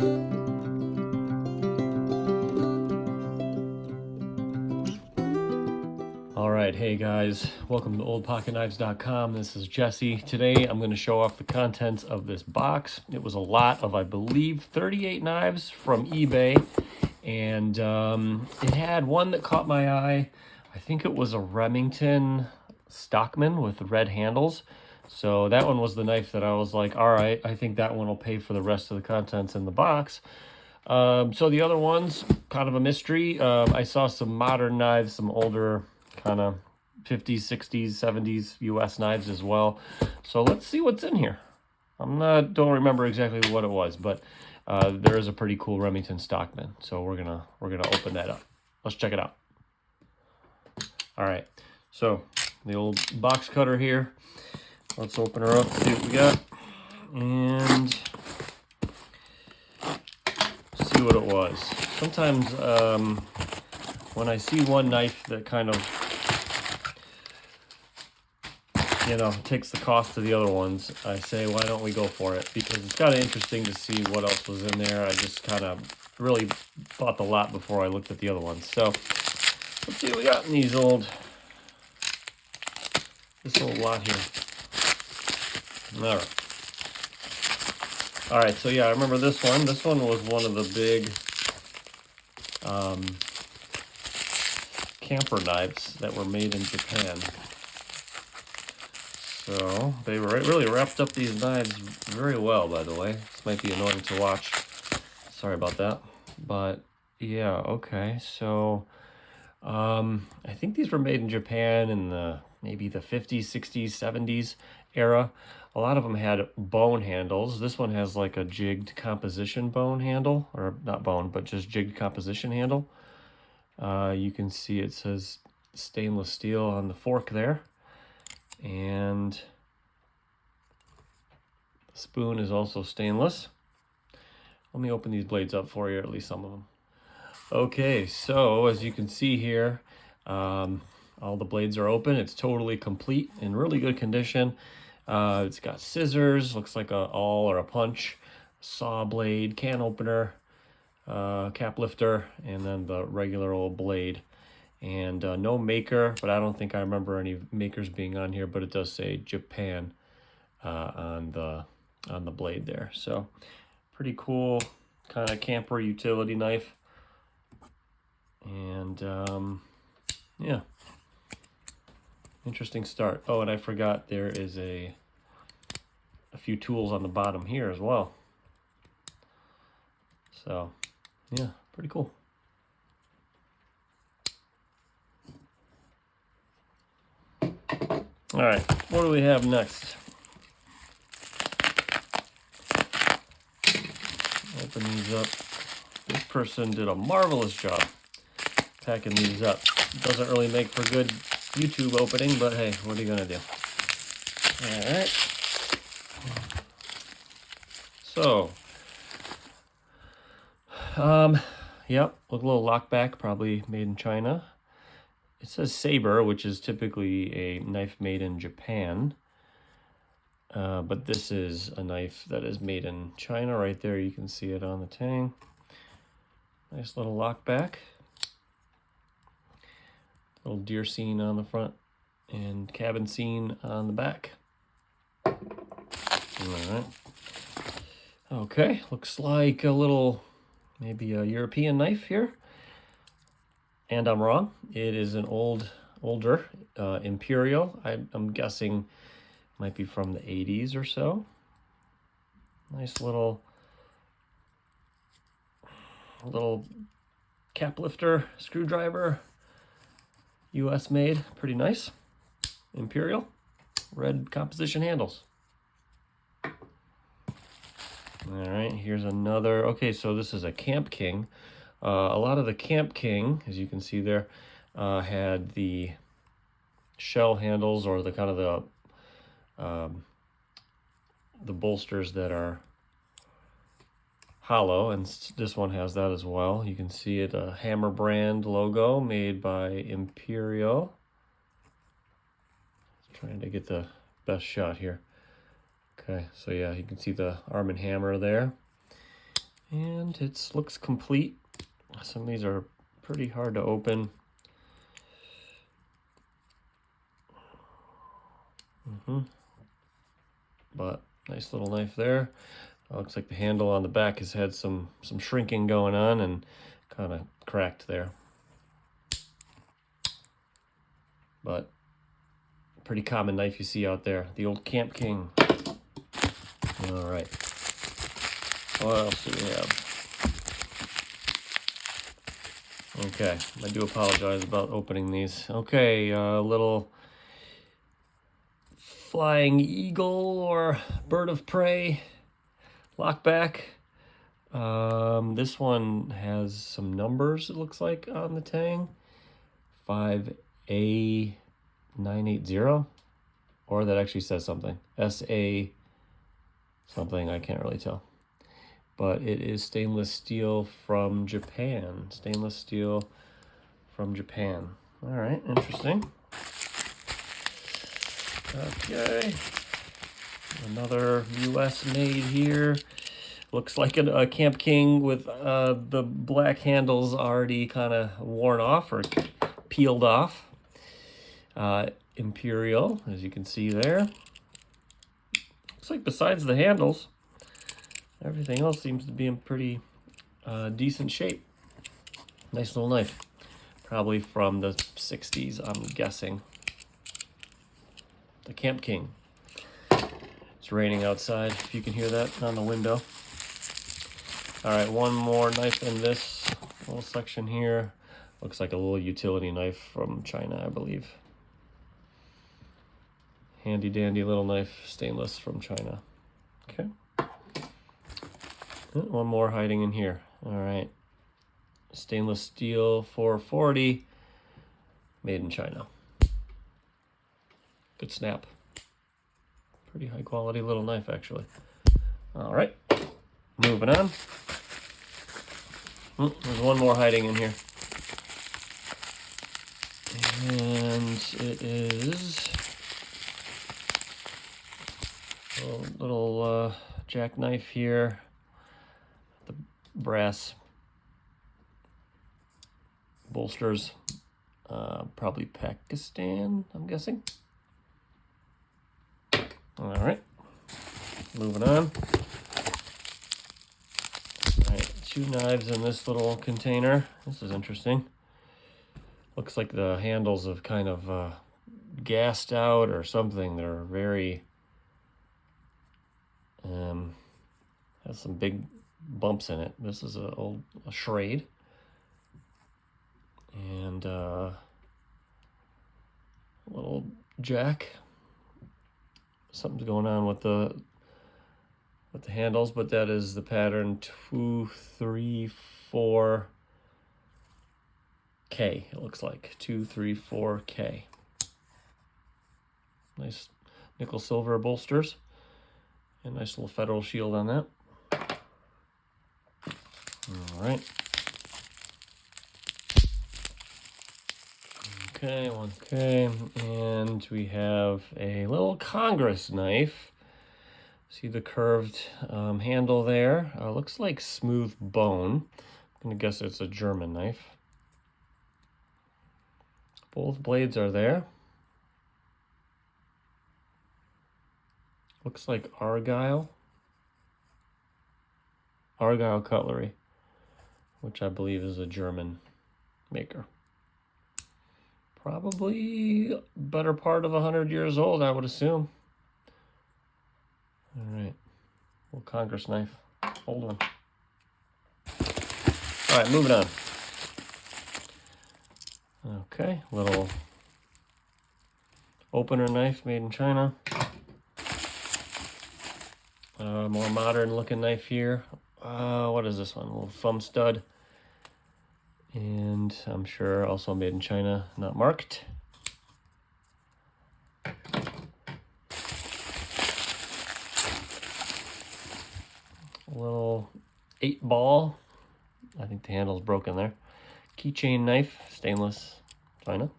All right, hey guys, welcome to Oldpocketknives.com. This is Jesse. Today I'm going to show off the contents of this box. It was a lot of, I believe, 38 knives from eBay, and it had one that caught my eye. I think it was a Remington stockman with red handles. So that one was the knife that I was like, all right, I think that one will pay for the rest of the contents in the box. So the other one's kind of a mystery. I saw some modern knives, some older kind of 50s, 60s, 70s US knives as well. So let's see what's in here. Don't remember exactly what it was, but there is a pretty cool Remington stockman. So we're gonna open that up. Let's check it out. All right, so the old box cutter here. Let's open her up, see what we got, and see what it was. Sometimes when I see one knife that kind of, takes the cost of the other ones, I say, why don't we go for it? Because it's kind of interesting to see what else was in there. I just kind of really bought the lot before I looked at the other ones. So let's see what we got in this old lot here. All right, so yeah, I remember this one. This one was one of the big camper knives that were made in Japan. So they really wrapped up these knives very well, by the way. This might be annoying to watch. Sorry about that. But yeah, okay. So I think these were made in Japan in maybe the 50s, 60s, 70s era. A lot of them had bone handles. This one has like a jigged composition bone handle, or not bone, but just jigged composition handle. You can see it says stainless steel on the fork there. And the spoon is also stainless. Let me open these blades up for you, or at least some of them. Okay, so as you can see here, all the blades are open. It's totally complete, in really good condition. It's got scissors, looks like a awl or a punch, saw blade, can opener, cap lifter, and then the regular old blade. And no maker, but I don't think I remember any makers being on here, but it does say Japan on the blade there. So pretty cool kind of camper utility knife. And yeah, interesting start. Oh, and I forgot there is a few tools on the bottom here as well. So yeah, pretty cool. All right, what do we have next? Open these up. This person did a marvelous job packing these up. Doesn't really make for good YouTube opening, but hey, what are you gonna do? All right. So, yep, with a little lockback, probably made in China. It says saber, which is typically a knife made in Japan. But this is a knife that is made in China. Right there, you can see it on the tang. Nice little lockback. Little deer scene on the front and cabin scene on the back. All right. Okay, looks like a little, maybe a European knife here. And I'm wrong. It is an older Imperial. I'm guessing might be from the 80s or so. Nice little cap lifter, screwdriver, US made, pretty nice. Imperial, red composition handles. All right, here's another. Okay, so this is a Camp King. A lot of the Camp King, as you can see there, had the shell handles, or the kind of the bolsters that are hollow, and this one has that as well. You can see it, a Hammer brand logo made by Imperial. Trying to get the best shot here. Okay, so yeah, you can see the Arm & Hammer there. And it looks complete. Some of these are pretty hard to open. But nice little knife there. Looks like the handle on the back has had some shrinking going on and kind of cracked there. But pretty common knife you see out there, the old Camp King. All right. What else do we have? Okay, I do apologize about opening these. Okay, a little flying eagle or bird of prey lockback. This one has some numbers, it looks like, on the tang. 5A980, or that actually says something. SA something, I can't really tell. But it is stainless steel from Japan. Stainless steel from Japan. All right, interesting. Okay, another US made here. Looks like a Camp King with the black handles already kind of worn off or peeled off. Imperial, as you can see there. Looks like besides the handles, everything else seems to be in pretty decent shape. Nice little knife. Probably from the 60s, I'm guessing. The Camp King. It's raining outside, if you can hear that on the window. All right, one more knife in this little section here. Looks like a little utility knife from China, I believe. Handy dandy little knife, stainless from China. Okay. One more hiding in here. All right. Stainless steel 440, made in China. Good snap. Pretty high quality little knife, actually. All right, moving on. There's one more hiding in here. And it is a little jackknife here. The brass bolsters, probably Pakistan, I'm guessing. All right, moving on. All right, 2 knives in this little container. This is interesting. Looks like the handles have kind of gassed out or something. They're very, has some big bumps in it. This is a Schrade. And a little jack. Something's going on with the handles, but that is the pattern 234K. It looks like 234K. Nice nickel silver bolsters, and nice little Federal shield on that. All right. Okay, and we have a little Congress knife. See the curved handle there? Looks like smooth bone. I'm gonna guess it's a German knife. Both blades are there. Looks like Argyle cutlery, which I believe is a German maker. Probably better part of 100 years old, I would assume. All right, little Congress knife, old one. All right, moving on. Okay, little opener knife made in China. More modern looking knife here. What is this one? A little thumb stud. And I'm sure also made in China, not marked. A little 8-ball. I think the handle's broken there. Keychain knife, stainless, China.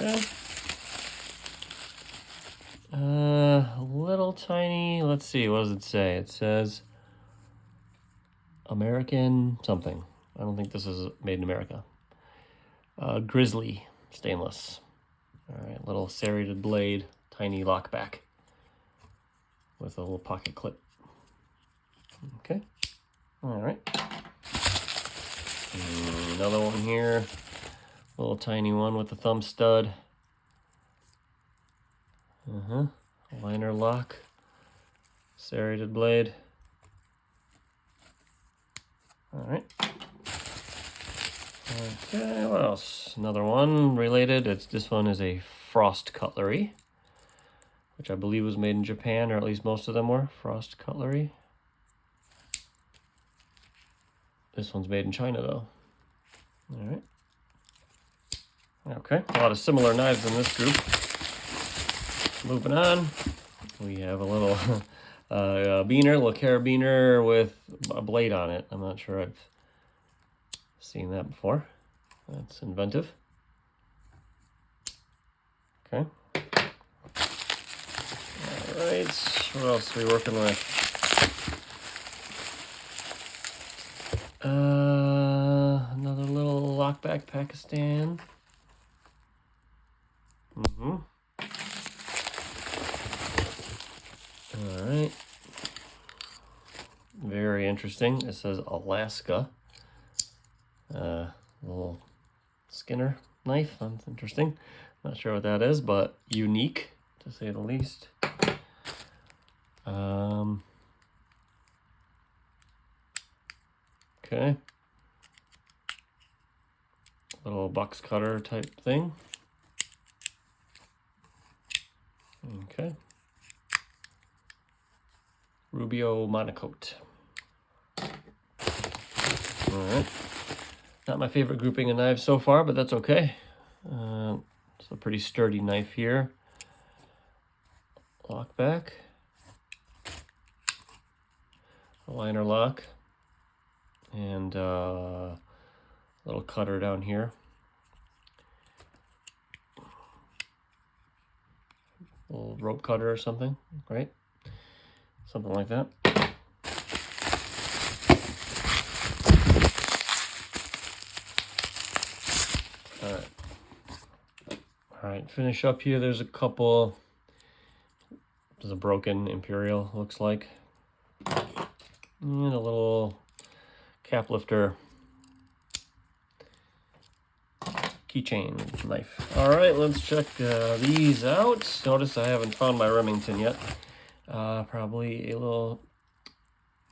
Okay. A little tiny, let's see, what does it say? It says American something. I don't think this is made in America. Grizzly stainless. All right, little serrated blade, tiny lockback with a little pocket clip. Okay, all right. Another one here, little tiny one with the thumb stud. Liner lock, serrated blade. All right. Okay, what else? Another one related. This one is a frost cutlery, which I believe was made in Japan, or at least most of them were frost cutlery. This one's made in China, though. All right. Okay, a lot of similar knives in this group. Moving on, we have a little beaner, little carabiner with a blade on it. I'm not sure I've seen that before. That's inventive. Okay. All right, what else are we working with? Another little lockback Pakistan. All right. Very interesting. It says Alaska. Little Skinner knife. That's interesting. Not sure what that is, but unique to say the least. Okay. Little box cutter type thing. Okay. Rubio monocoat. All right. Not my favorite grouping of knives so far, but that's okay. It's a pretty sturdy knife here. Lock back. A liner lock. And a little cutter down here. A little rope cutter or something, right? Something like that. All right, finish up here. There's a couple. There's a broken Imperial, looks like. And a little cap lifter keychain knife. All right, let's check these out. Notice I haven't found my Remington yet. Probably a little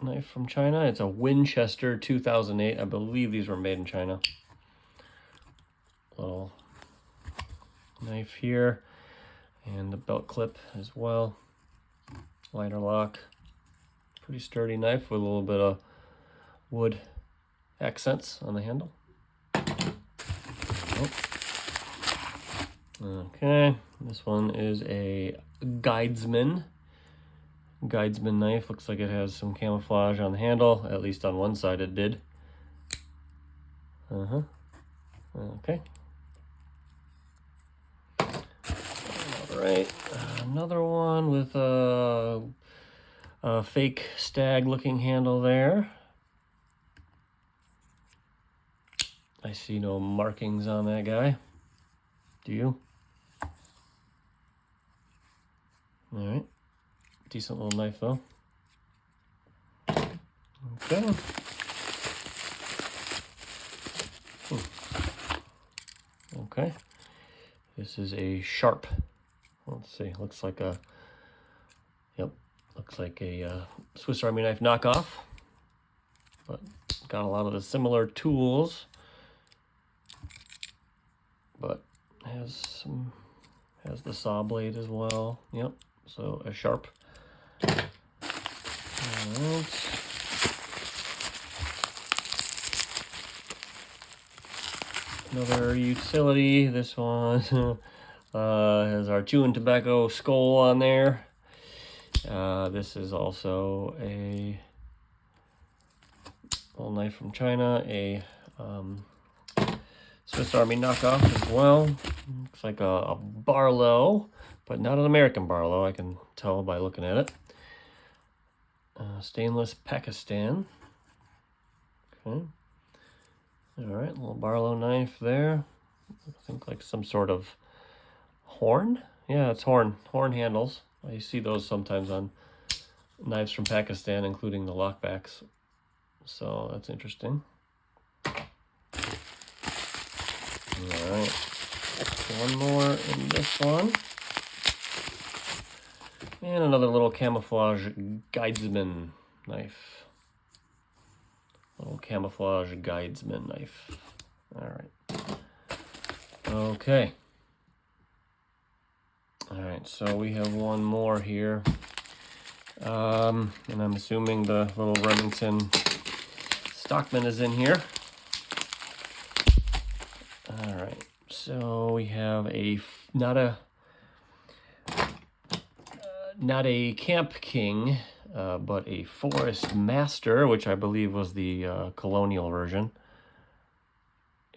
knife from China. It's a Winchester 2008. I believe these were made in China. Little knife here, and the belt clip as well. Liner lock. Pretty sturdy knife with a little bit of wood accents on the handle. Okay, this one is a Guidesman knife. Looks like it has some camouflage on the handle. At least on one side it did. Okay. All right, another one with a fake stag looking handle there. I see no markings on that guy. Do you? All right. Decent little knife though. Okay. Okay. This is a Sharp. Let's see. Looks like a. Yep. Looks like a Swiss Army knife knockoff. But got a lot of the similar tools. But has the saw blade as well. Yep. So a Sharp. All right. Another utility. This one has our chewing tobacco skull on there. This is also a little knife from China, a Swiss Army knockoff as well. Looks like a Barlow, but not an American Barlow. I can tell by looking at it. Stainless Pakistan. Okay. All right, little Barlow knife there. I think like some sort of horn. Yeah, it's horn handles. I see those sometimes on knives from Pakistan, including the lockbacks. So that's interesting. All right, one more in this one. And another little camouflage guidesman knife. Little camouflage guidesman knife. All right. Okay. All right, so we have one more here. And I'm assuming the little Remington stockman is in here. All right, so we have not a Camp King, but a Forest Master, which I believe was the Colonial version.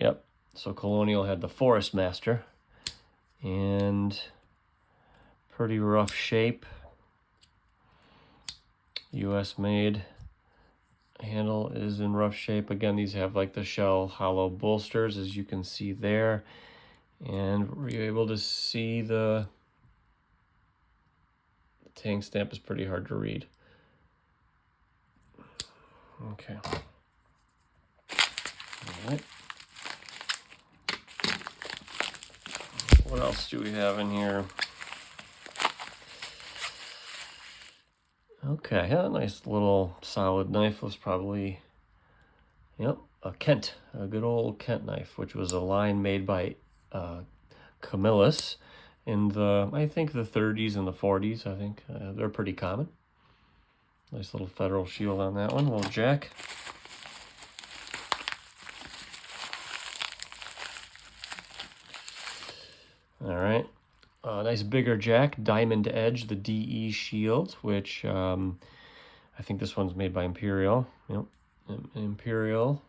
Yep, so Colonial had the Forest Master, and pretty rough shape. US made. Handle is in rough shape. Again, these have like the shell hollow bolsters, as you can see there. And we're able to see the tang stamp is pretty hard to read. Okay. All right. What else do we have in here? Okay, yeah, nice little solid knife. Was probably, yep, a Kent, a good old Kent knife, which was a line made by Camillus in the, I think, the 30s and the 40s. I think they're pretty common. Nice little Federal shield on that one, little jack. All right. Nice bigger jack, diamond edge, the DE shield, which I think this one's made by Imperial. Yep, Imperial.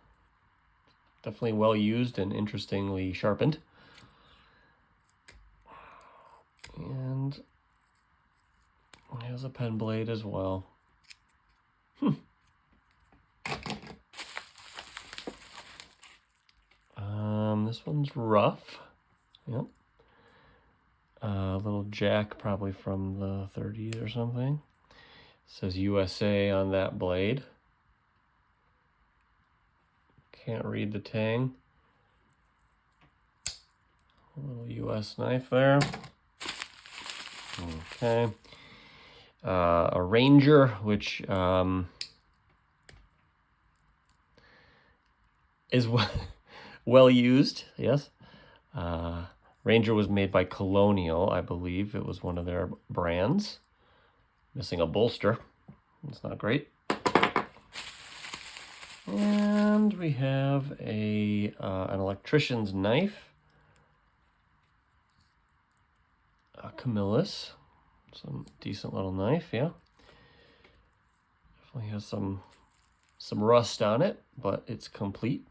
Definitely well used and interestingly sharpened. And it has a pen blade as well. This one's rough. Yep. A little jack, probably from the 30s or something. It says USA on that blade. Can't read the tang. A little US knife there. Okay. A Ranger, which is well used, yes. Ranger was made by Colonial, I believe. It was one of their brands. Missing a bolster. That's not great. And we have an electrician's knife. A Camillus. Some decent little knife, yeah. Definitely has some rust on it, but it's complete.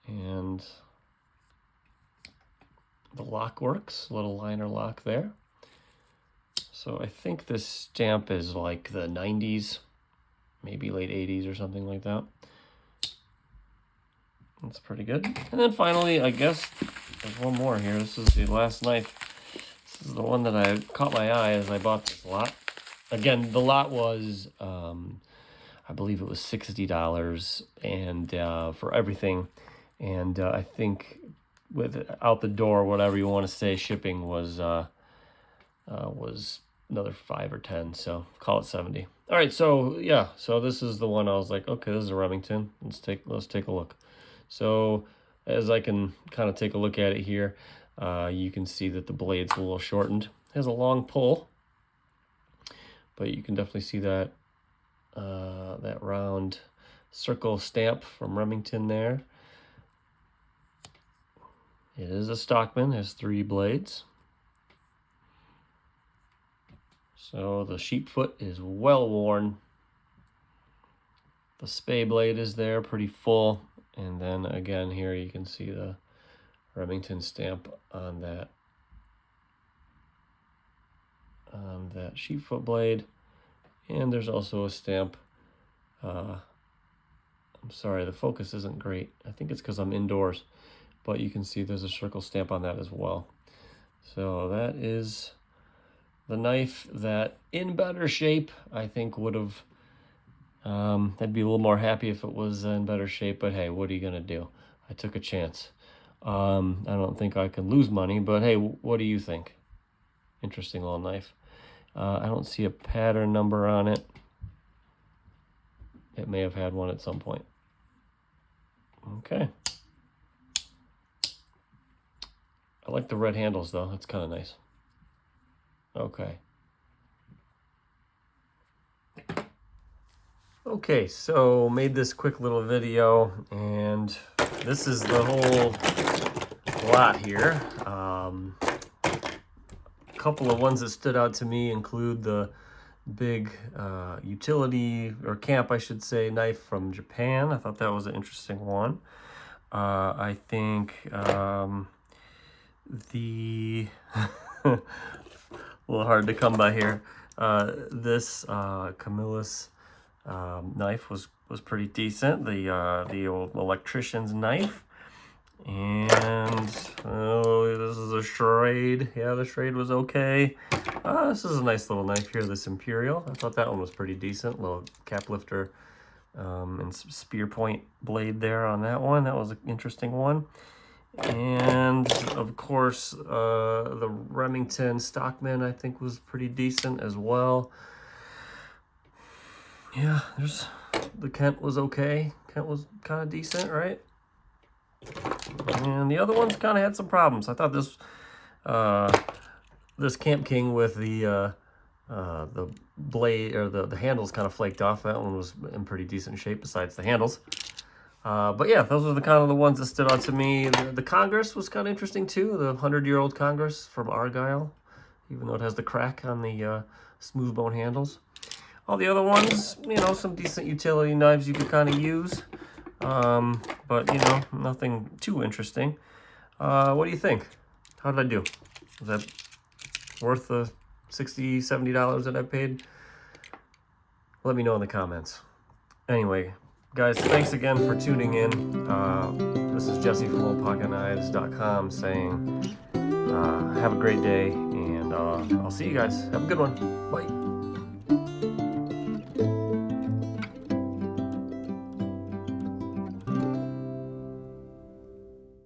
And the lock works, little liner lock there. So I think this stamp is like the 90s, maybe late 80s or something like that. That's pretty good. And then finally, I guess there's one more here. This is the last knife. This is the one that I caught my eye as I bought this lot. Again, the lot was, I believe it was $60 and for everything. And I think with out the door, whatever you want to say, shipping was another 5 or 10, so call it 70. All right, so yeah, so this is the one I was like, okay, this is a Remington. Let's take a look. So as I can kind of take a look at it here, you can see that the blade's a little shortened. It has a long pull, but you can definitely see that that round circle stamp from Remington there. It is a stockman, has 3 blades. So the sheep foot is well worn. The spay blade is there, pretty full. And then again here you can see the Remington stamp on that sheepfoot blade. And there's also a stamp. I'm sorry, the focus isn't great. I think it's because I'm indoors, but you can see there's a circle stamp on that as well. So that is the knife that, in better shape, I think would have, I'd be a little more happy if it was in better shape, but hey, what are you gonna do? I took a chance. I don't think I can lose money, but hey, what do you think? Interesting little knife. I don't see a pattern number on it. It may have had one at some point. Okay. I like the red handles though, that's kind of nice. Okay. Okay, so made this quick little video, and this is the whole lot here. A couple of ones that stood out to me include the big utility, or camp I should say, knife from Japan. I thought that was an interesting one. I think the a little hard to come by here. This Camillus knife was pretty decent. The old electrician's knife. And oh, this is a Schrade. Yeah, the Schrade was okay. This is a nice little knife here, this Imperial. I thought that one was pretty decent. Little cap lifter and spear point blade there on that one. That was an interesting one. And of course, the Remington Stockman I think was pretty decent as well. Yeah, the Kent was okay. Kent was kind of decent, right? And the other ones kind of had some problems. I thought this Camp King with the blade, or the handles kind of flaked off. That one was in pretty decent shape besides the handles. But yeah, those are the kind of the ones that stood out to me. The Congress was kind of interesting too. The 100-year-old Congress from Argyle, even though it has the crack on the smooth bone handles. All the other ones, you know, some decent utility knives you could kind of use. But, you know, nothing too interesting. What do you think? How did I do? Was that worth the $60, $70 that I paid? Let me know in the comments. Anyway, guys, thanks again for tuning in. This is Jesse from Oldpocketknives.com saying have a great day, and I'll see you guys. Have a good one. Bye.